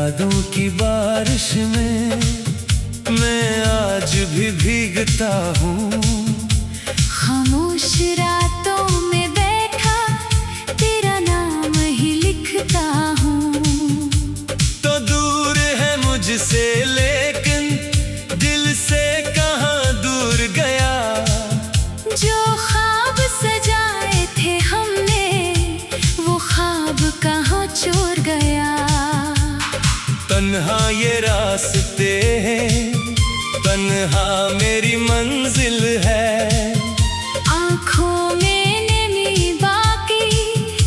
यादों की बारिश में मैं आज भी भीगता हूँ। खामोश रातों में बैठा तेरा नाम ही लिखता हूँ। तो दूर है मुझसे लेकिन दिल से कहाँ दूर गया। जो ख्वाब सजाए थे हमने वो ख्वाब कहाँ चोर गया। तन्हा ये रास्ते हैं, तन्हा मेरी मंजिल है। आँखों में नमी बाकी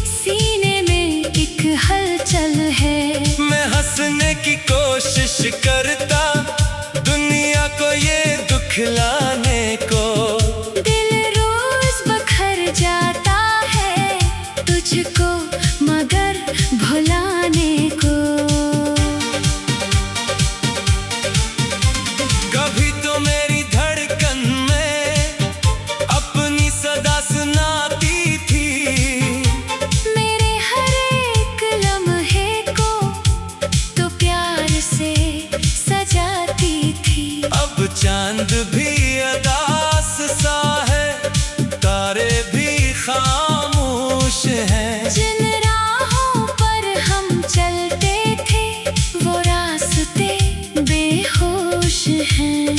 सीने में एक हलचल है। मैं हंसने की कोशिश करता दुनिया को ये दुखलाने को। दिल रोज बखर जाता है तुझको मगर भुलाने को। कभी तो मेरी धड़कन में अपनी सदा सुनाती थी। मेरे हर एक लम्हे को तो प्यार से सजाती थी। अब चांद भी उदास सा है, तारे भी खामोश हैं। जिन राहों पर हम चलते थे वो रास्ते बेहोश हैं।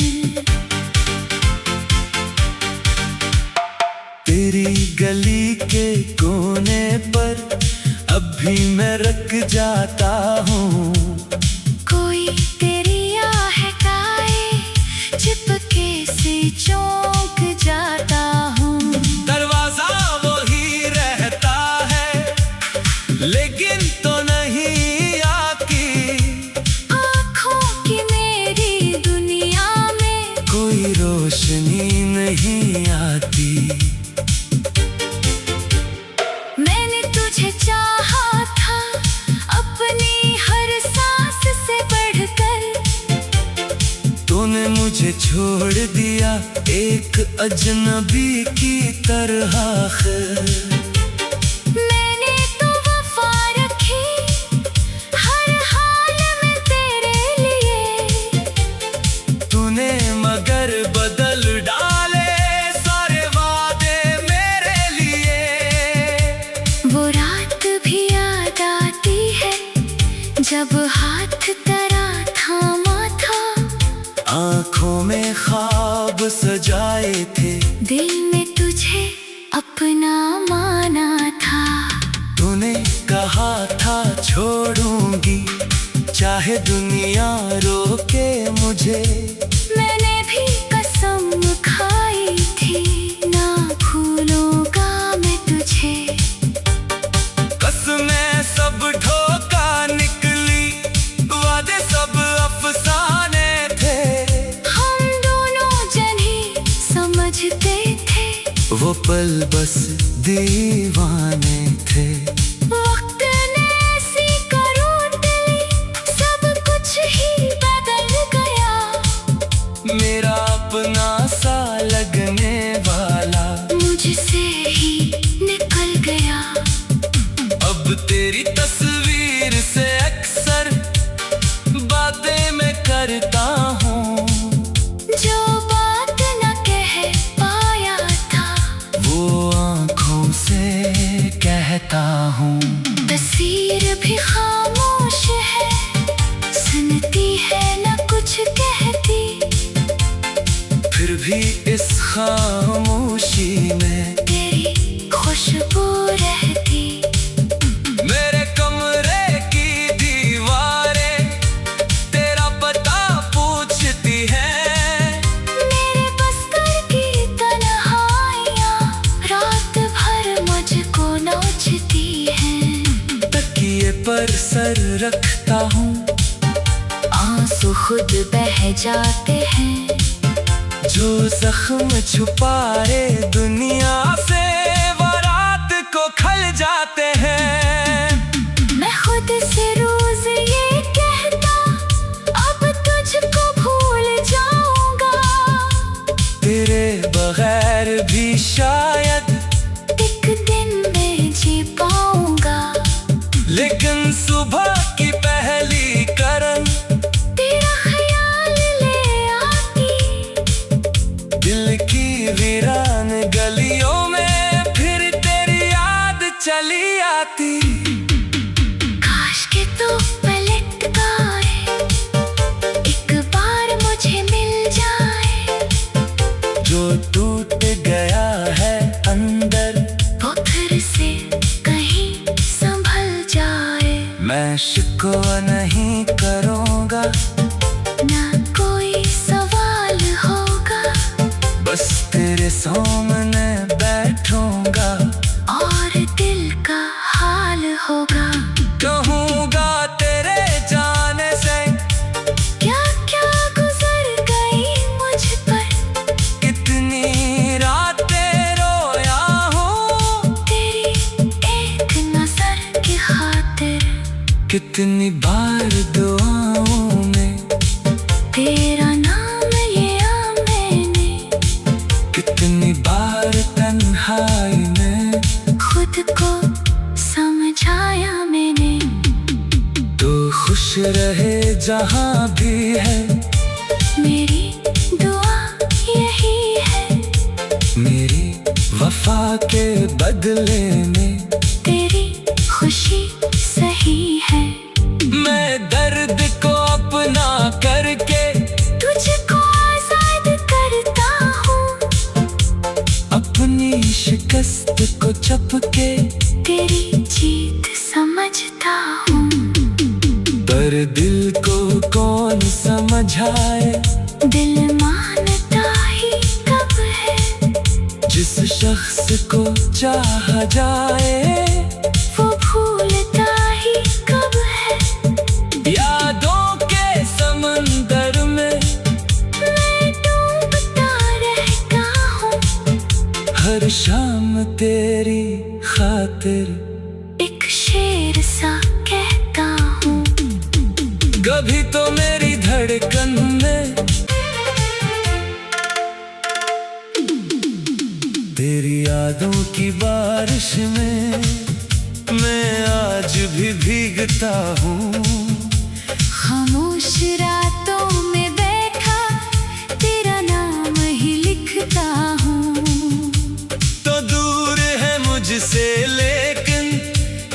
तेरी गली के कोने पर अब भी मैं रख जाता हूँ। कोई तेरी आहटाए चिपके से चौंक जाता हूँ। दरवाजा वो ही रहता है लेकिन तो नहीं आती। आँखों की मेरी दुनिया में कोई रोशनी नहीं आती। मैंने तुझे चाहा था अपनी हर सांस से बढ़कर। तूने मुझे छोड़ दिया एक अजनबी की तरह। मैंने तो वफा रखी हर हाल में तेरे लिए। तूने मगर बदल डाले सारे वादे मेरे लिए। वो रात भी याद आती है जब हाथ तेरा थामा था। आँखों में ख्वाब सजाए थे, दिल में तुझे अपना माना था। तूने कहा था छोड़ूंगी चाहे दुनिया रोके मुझे। मैंने भी कसम खाई थी ना भूलूंगा मैं तुझे। कसमें सब धोखा निकली, वादे सब अफसाने थे। हम दोनों जने समझते थे वो पल बस दीवाने थे। वक्त ने ऐसी करोट ली सब कुछ ही बदल गया। मेरा अपना सा लगने वाला मुझसे ही निकल गया। अब तेरी तस्वीर से अक्सर बातें मैं करता हूँ। जो बात न कह पाया था वो आँखों से कहता हूँ। तस्वीर भी खामोश है, सुनती है न कुछ कहती। फिर भी इस खामोशी में तेरी खुशबू रहती। मेरे कमरे की दीवारें तेरा पता पूछती हैं। मेरे बस्तर की तन्हाइयाँ रात भर मुझको नोचती हैं। तकिए पर सर रखता हूँ, आंसू खुद बह जाते हैं। जो जख्म छुपाए दुनिया से वो रात को खल जाते हैं। मैं खुद से रोज ये कहता अब तुझको भूल जाऊंगा। तेरे बगैर भी शायद एक दिन मैं जी पाऊंगा। लेकिन सुबह की पहली कर चली आती। काश के तू पलट आए, एक बार मुझे मिल जाए। जो टूट गया है अंदर वो फिर से कहीं संभल जाए। मैं शिकवा नहीं करूँगा, ना कोई सवाल होगा, बस तेरे सामने बैठूंगा और दिल का हाल होगा। कहूँगा तेरे जाने से क्या क्या गुजर गई मुझ पर, कितनी रातें रोया हूँ तेरी एक नजर की खातिर। कितनी बार दुआओं में तेरा नाम लिया मैंने, कितनी बार तन्हाई में खुद को समझाया मैंने। तू खुश रहे जहाँ भी है, मेरी दुआ यही है। मेरी वफा के बदले में तेरी खुशी सही है। मैं दर्द को अपना करके तुझको आजाद करता हूँ, अपनी शिकस्त को छपके तेरी जीत समझता हूँ। पर दिल को कौन समझाए, दिल मानता ही कब है, जिस शख्स को चाहा जाए वो भूलता ही कब है। यादों के समंदर में मैं डूबता रहता हूँ, हर शाम तेरी खातिर एक शेर सा कहता हूँ। कभी तो मेरी धड़कन में तेरी यादों की बारिश में मैं आज भी भीगता हूँ। खामोश रातों में बैठा तेरा नाम ही लिखता हूँ। तो दूर है मुझसे लेकिन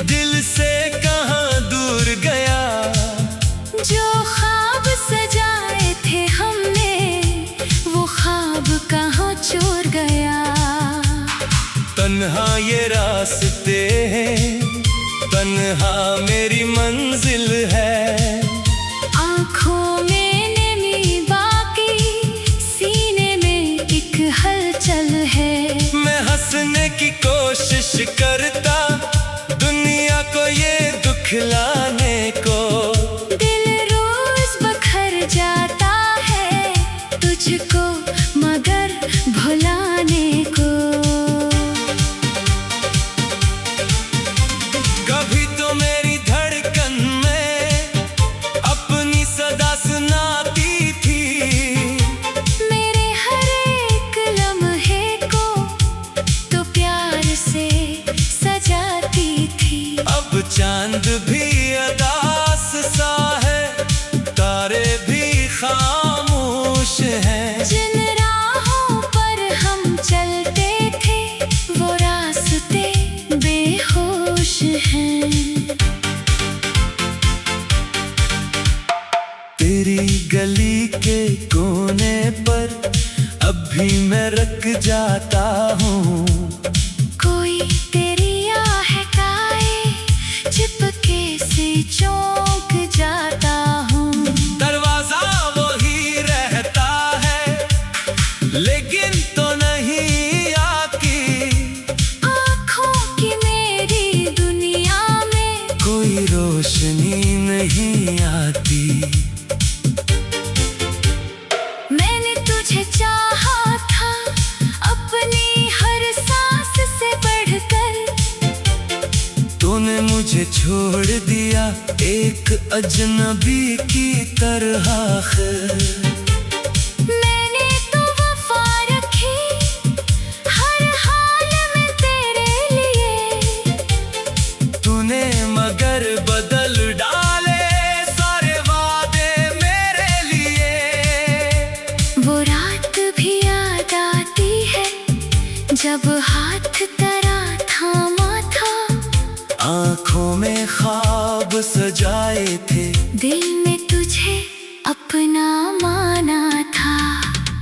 दिल से कहाँ दूर गया। जो ख्वाब सजाए थे हमने वो ख्वाब कहाँ चोर गया। तन्हा ये रास्ते हैं, तन्हा मेरी मंजिल है। आँखों में नमी बाकी, सीने में एक हलचल है। मैं हंसने की कोशिश करता दुनिया को ये दुखलाने को। दिल रोज बखर जाता है तुझको मगर भुलाने को। कभी तो मेरी धड़कन में अपनी सदा सुनाती थी, मेरे हर एक लम्हे को तो प्यार से सजाती थी। अब चांद भी अदास सा है, तारे भी खामोश हैं। जिन राहों पर हम चलते थे वो रास्ते बेहोश हैं। तेरी गली के कोने पर अब भी मैं रख जाता हूँ। कोई तेरी आहटाए चिपके से चौंक जाता हूँ। दरवाजा वही रहता है लेकिन तो नहीं आती। आँखों की मेरी दुनिया में कोई रोशनी नहीं आती। मैंने तुझे चाहा था अपनी हर सांस से बढ़कर। तूने मुझे छोड़ दिया एक अजनबी की तरह। मैंने तो वफा रखी हर हाल में तेरे लिए। तूने मगर बदल डाले सारे वादे मेरे लिए। वो रात भी याद आती है जब हाथ तेरा थामा था। सजाए थे। दिल में तुझे अपना माना था।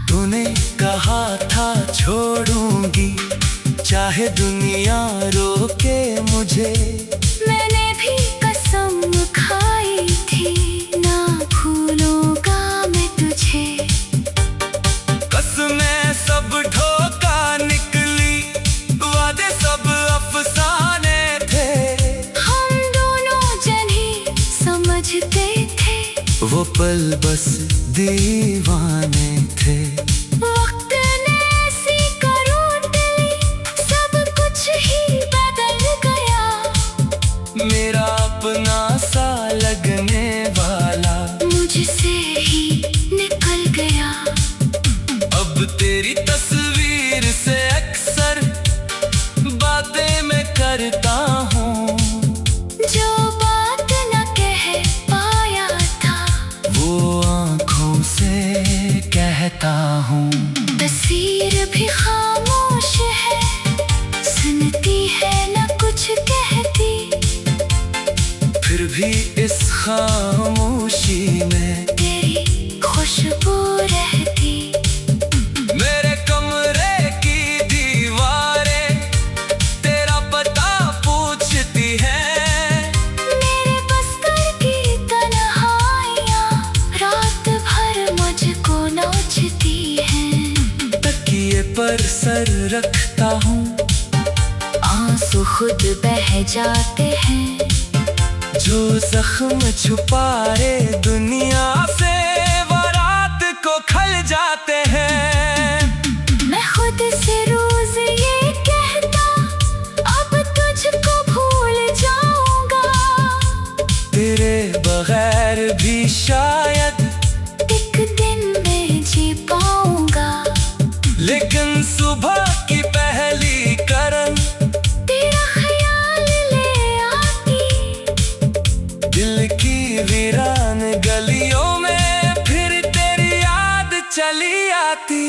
तूने कहा था छोड़ूंगी चाहे दुनिया रोके मुझे। मैंने भी कसम खाई थी ना भूलूंगा मैं तुझे। कसमें सब धोखा निकली, वादे सब अफसाने थे। हम दोनों जन ही समझते थे, वो पल बस दीवाने थे। वक्त ने ऐसी करवट ली, सब कुछ ही बदल गया। मेरा अपना सा लगने वाला मुझसे ही निकल गया। अब तेरी तस्वीर से अक्सर बातें मैं करता हूँ। जो बात न कह पाया था, वो आँखों से कहता हूँ। तस्वीर भी खामोश है, सुनती है न कुछ कहती। फिर भी इस खामोशी में तेरी खुशबू रहती। मेरे कमरे की दीवारें तेरा पता पूछती हैं। मेरे बस्तर की तन्हाइयाँ रात भर मुझको नोचती हैं। तकिए पर सर रखता हूँ, आंसू खुद बह जाते हैं। जो जख्म छुपाए दुनिया से वो रात को खल जाते हैं। मैं खुद से रोज ये कहता, अब तुझको भूल जाऊंगा। तेरे बगैर भी शायद एक दिन मैं जी पाऊंगा। लेकिन सुबह की पहली करन तेरा ख्याल ले आती। दिल की वीरान गलियों में फिर तेरी याद चली आती।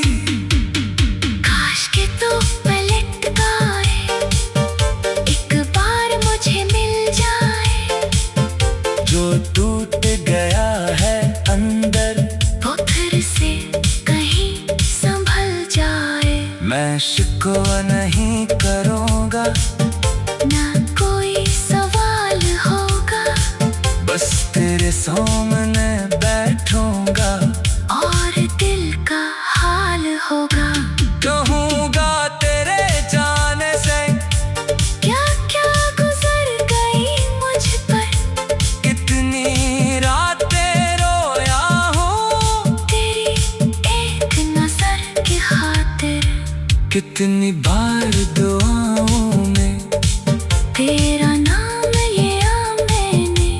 काश के तू पलट आए, एक बार मुझे मिल जाए। जो टूट गया है अंदर वो फिर से कहीं संभल जाए। मैं शिकवा नहीं करूँगा, ना कोई सवाल होगा। बस तेरे सामने बैठूंगा और दिल का हाल होगा। कहूँगा तेरे जाने से क्या क्या गुजर गई मुझ पर। कितनी रातें रोया हूँ तेरी एक नजर की खातिर। कितनी बार दुआओं में तेरा नाम लिया मैंने।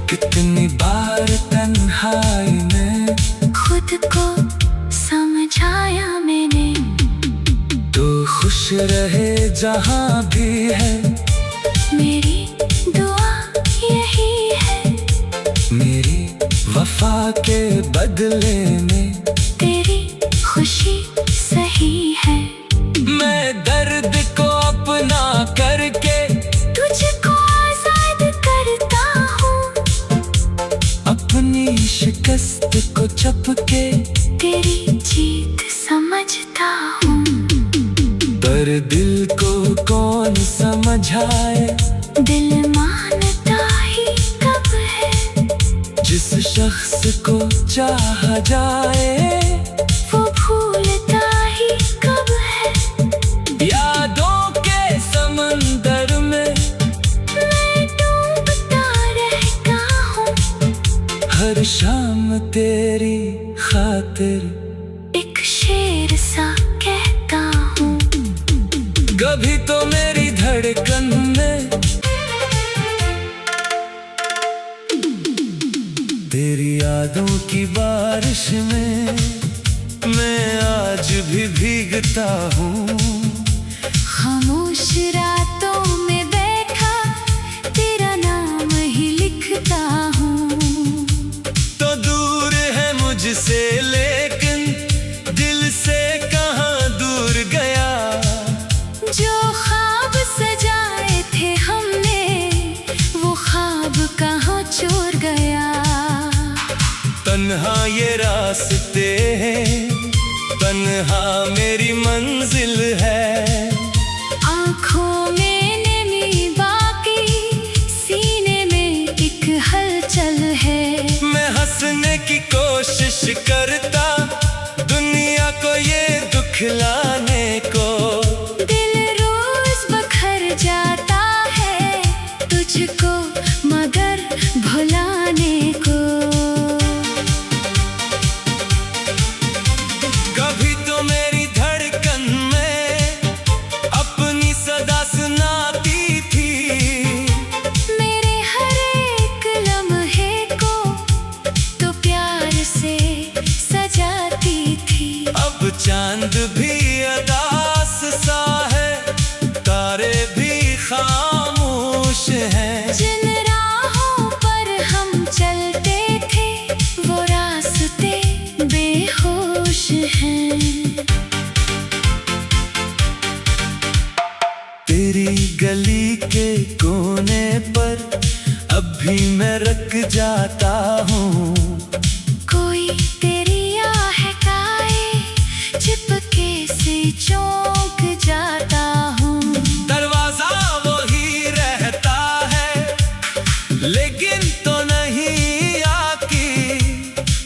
कितनी बार तन्हाई में खुद को समझाया मैंने। तो खुश रहे जहाँ भी है, मेरी दुआ यही है। मेरी वफा के बदले में तेरी खुशी सही है। मैं दर्द को अपना करके तुझको आजाद करता हूँ। अपनी शिकस्त को चपके तेरी जीत समझता हूँ। पर दिल को कौन समझाए, दिल मानता ही कब है। जिस शख्स को चाहा जाए वो भूलता ही कब है। यादों के समंदर में मैं डूबता रहता हूँ। हर शाम तेरी खातिर एक शेर सा कहता हूँ। कभी तो मेरी धड़कन में तेरी यादों की बारिश में मैं आज भी भीगता हूँ। खामोश रातों में बैठा तेरा नाम ही लिखता हूँ। तो दूर है मुझसे लेकिन दिल से कहाँ दूर गया। जो ख्वाब सजाए थे हमने, वो ख्वाब तन्हा ये रास्ते हैं, तन्हा मेरी मंजिल है। आँखों में नमी बाकी, सीने में एक हलचल है। मैं हंसने की कोशिश करता, दुनिया को ये दुखलाने को। दिल रोज बखर जाता है तुझको मगर भुलाने को। कभी तो मेरी धड़कन में अपनी सदा सुनाती थी, मेरे हर एक लम्हे को तो प्यार से सजाती थी। अब चांद भी अदास सा है, तारे भी खामोश हैं। जिन राहों पर हम चलते थे वो रास्ते बेहोश हैं। तेरी गली के कोने पर अब भी मैं रख जाता हूँ। कोई तेरी आहटाए चिपके से चौंक जाता हूँ। दरवाजा वो ही रहता है, लेकिन तो नहीं आती।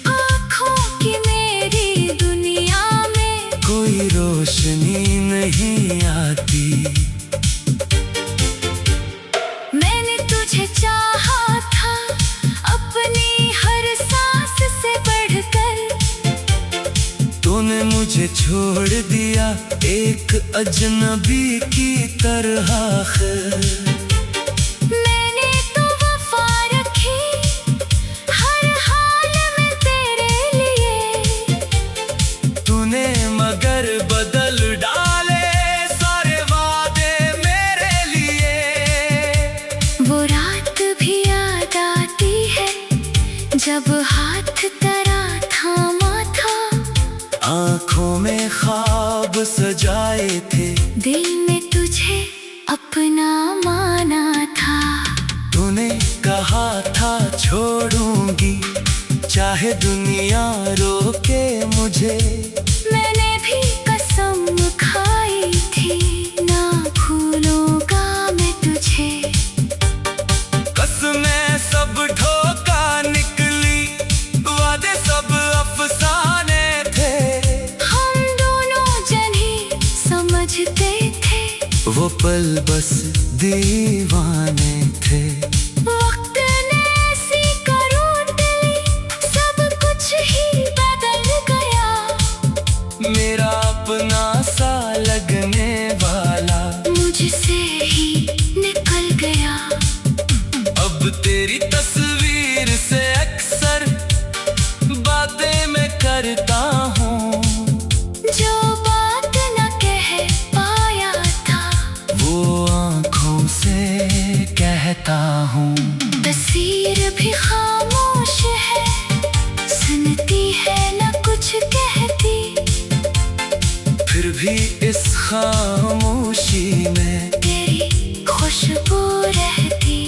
आँखों की मेरी दुनिया में कोई रोशनी नहीं आती। मैंने तुझे चाहा था अपनी हर सांस से बढ़कर। तूने मुझे छोड़ दिया एक अजनबी की तरह। मैंने तो वफा रखी हर हाल में तेरे लिए। तूने मगर बदल डाले सारे वादे मेरे लिए। वो रात भी याद आती है जब हाथ तेरा थामा था। आँखों में ख्वाब सजाए थे, दिल में तुझे अपना माना था। तूने कहा था छोड़ूंगी चाहे दुनिया रोके मुझे। मैंने भी कसम खाई थी ना भूलूंगा मैं तुझे। कसमें सब धोखा निकली, वादे सब अफसाने थे। हम दोनों जन ही समझते थे वो पल बस दीवाने थे। वक्त ने ऐसी करवट ली, सब कुछ ही बदल गया। मेरा अपना सा लगने वाला मुझसे ही निकल गया। अब तेरी तस्वीर से अक्सर बातें मैं करता हूँ। जो बात न कह पाया था वो आँखों से कहता हूँ। तस्वीर भी खामोश है, सुनती है न कुछ कहती। फिर भी इस खामोशी में तेरी खुशबू रहती।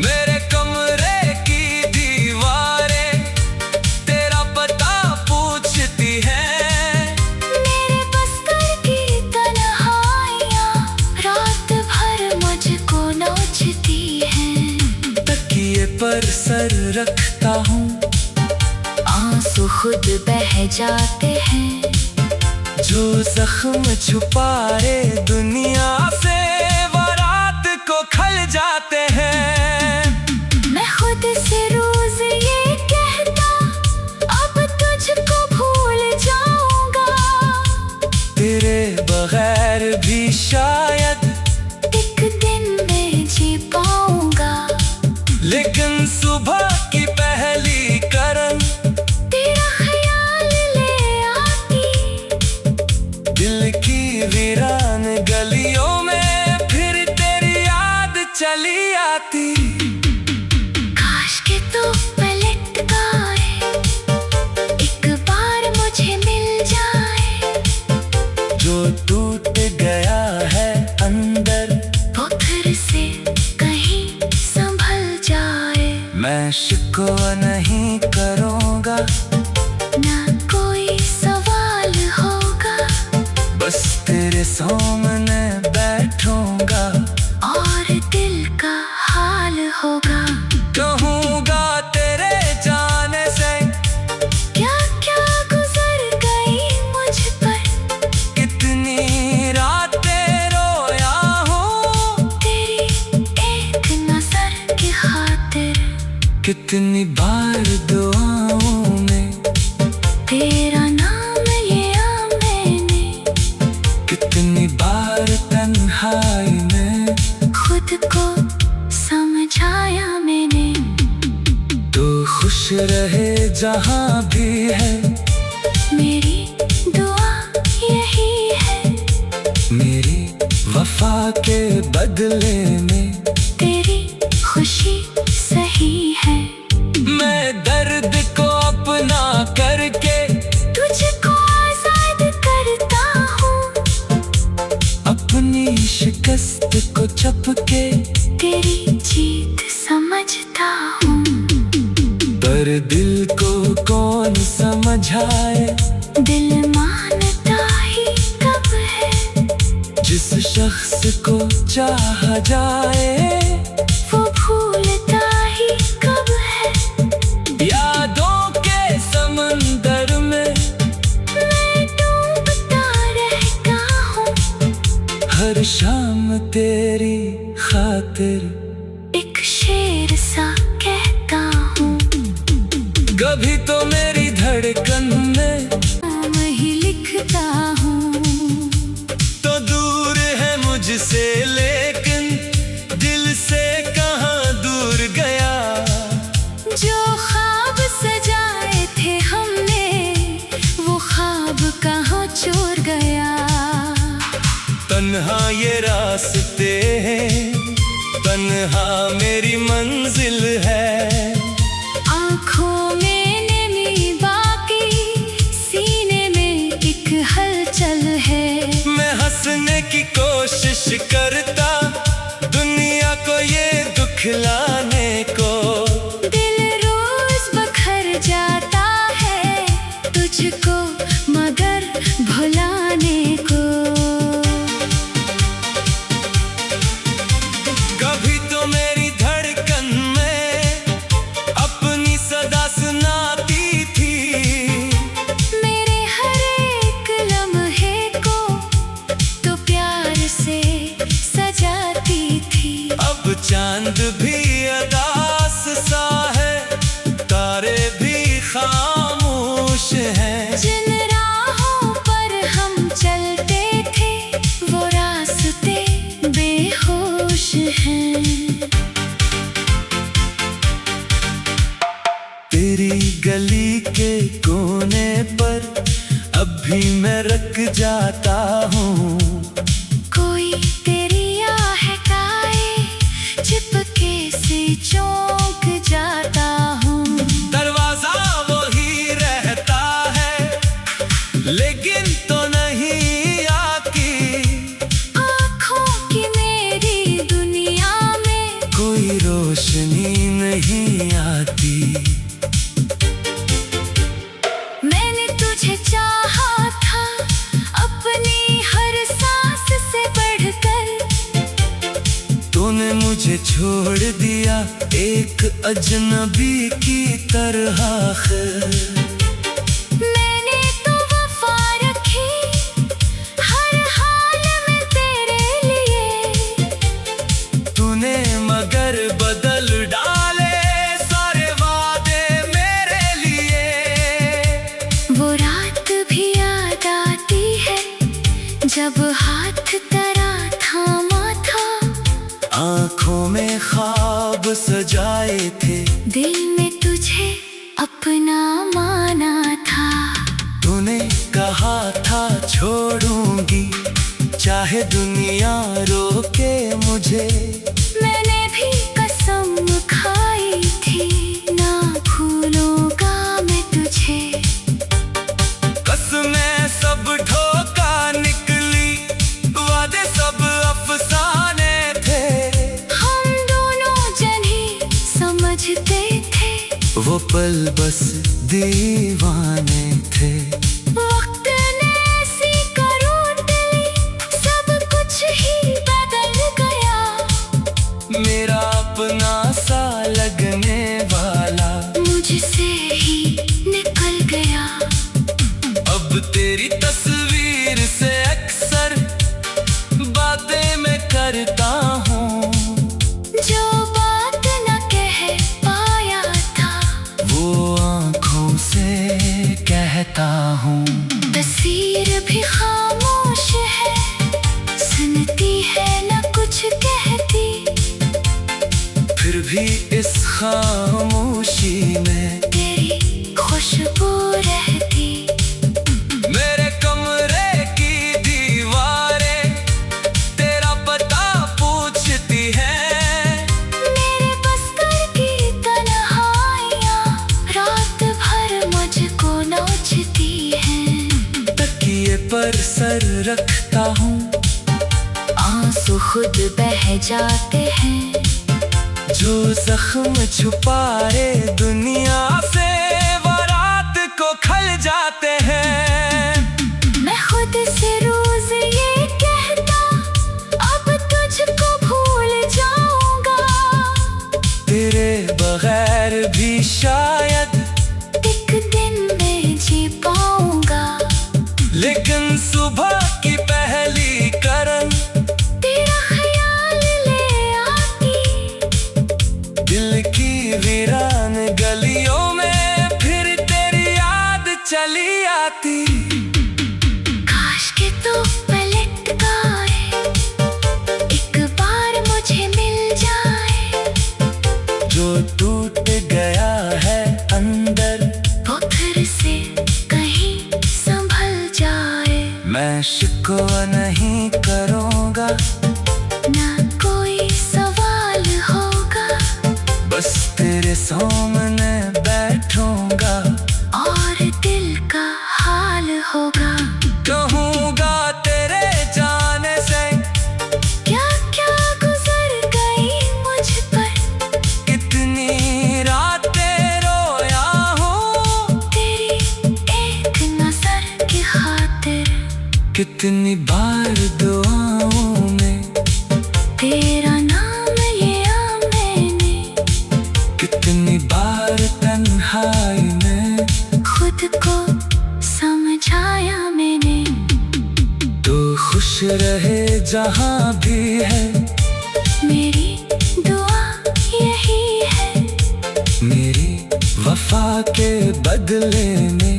मेरे कमरे की दीवारें तेरा पता पूछती हैं। मेरे बस्तर की तन्हाइयाँ रात भर मुझको नोचती हैं। तकिए पर सर रखता हूँ, आंसू खुद बह जाते हैं। जो जख्म छुपाए दुनिया से वो रात को खल जाते हैं। मैं खुद से रोज ये कहता अब तुझको भूल जाऊंगा। तेरे बगैर भी शायद एक दिन मैं जी पाऊंगा। लेकिन सुबह की पहली करन तेरा ख्याल ले आती। दिल की वीरान गलियों में फिर तेरी याद चली आती। काश के तो पलट गए, एक बार मुझे मिल जाए। जो टूट गया है अंदर वो फिर से कहीं संभल जाए। मैं शिकवा नहीं करूँ होगा। कहूँगा तेरे जाने से क्या क्या गुजर गई मुझ पर, कितनी रातें रोया हूँ तेरी एक नजर की खातिर। कितनी बार दुआओं में तेरा नाम लिया मैंने, कितनी बार तन्हाई में खुद को समझाया मैंने। तू खुश रहे जहाँ भी है, मेरी दुआ यही है। मेरी वफा के बदले में तेरी खुशी सही है। मैं दर्द को अपना करके तुझको आजाद करता हूँ, अपनी शिकस्त को छपके तेरी जीत समझता हूँ। पर दिल को कौन समझाए, दिल मानता ही कब है, जिस शख्स को चाहा जाए वो भूलता ही कब है। यादों के समंदर में मैं डूबता रहता हूँ, हर शाम तेरी खातिर एक शेर सा कहता हूँ। कभी तो मेरी धड़कन में नाम ही लिखता हूँ, तो दूर है मुझसे लेकिन दिल से कहाँ दूर गया। जो ख्वाब सजाए थे हमने, वो ख्वाब कहाँ चोर गया। तन्हा ये रास्ते हैं, तन्हा मेरी मंजिल है। आँखों में नमी बाकी, सीने में एक हलचल है। मैं हंसने की कोशिश करता, दुनिया को ये दुखलाने को। दिल रोज बखर जाता है, तुझको मगर भुलाने को। कभी तो मेरी धड़कन में अपनी सदा सुनाती थी, मेरे हर एक लम्हे को तो प्यार से सजाती थी। अब चांद भी अदास सा है, तारे भी खामोश हैं। जिन राहों पर हम चलते थे, वो रास्ते बेहोश हैं। तेरी गली के कोने पर अब भी मैं रख जाता हूँ। कोई तेरी आहटाए चिपके से चौंक जाता हूँ। दरवाजा वो ही रहता है लेकिन तो नहीं आती। आँखों की मेरी दुनिया में कोई रोशनी नहीं आती। मैंने तुझे चाहा था, अपनी हर सांस से बढ़कर। तूने मुझे छोड़ दिया एक अजनबी की तरह। मैंने तो वफा रखी हर हाल में तेरे लिए। तूने मगर बदल डाले सारे वादे मेरे लिए। वो रात भी याद आती है, जब हाथ तेरा थामा था। आँखों में ख्वाब सजाए थे, दिल में तुझे अपना माना था। तूने कहा था छोड़ूंगी चाहे दुनिया रोके मुझे। मैंने भी कसम खाई थी, ना भूलूंगा मैं तुझे। कसमें सब धोखा निकली, वादे सब अफसाने थे। हम दोनों जन ही समझते थे, वो पल बस दीवाने थे। वक्त ने ऐसी करोट ली, सब कुछ ही बदल गया। मेरा अपना फिर भी इस खामोशी में तेरी खुशबू रहती। मेरे कमरे की दीवारें तेरा पता पूछती हैं। मेरे बस्तर की तन्हाइयाँ रात भर मुझको नोचती हैं। तकिए पर सर रखता हूँ, आंसू खुद बह जाते हैं। जो जख्म छुपाए दुनिया से वो रात को खल जाते हैं। मैं खुद से रोज ये कहता, अब तुझको भूल जाऊंगा। तेरे बगैर भी शायद एक दिन मैं जी पाऊंगा। लेकिन सुबह की पहली करन तेरा ख्याल ले आती। दिल की वीरान गलियों में फिर तेरी याद चली आती। काश के तू पलट आए, एक बार मुझे मिल जाए। जो टूट गया है अंदर वो फिर से कहीं संभल जाए। मैं शिकवा नहीं करूँगा, ना कोई सवाल होगा। बस तेरे सामने बैठूंगा और दिल का हाल होगा। कहूँगा तेरे जाने से क्या क्या गुजर गई मुझ पर। कितनी रातें रोया हूँ तेरी एक नजर की खातिर। कितनी बार दुआओं में तेरा नाम लिया मैंने। कितनी बार तन्हाई में खुद को समझाया मैंने। तू खुश रहे जहाँ भी है, मेरी दुआ यही है। मेरी वफा के बदले में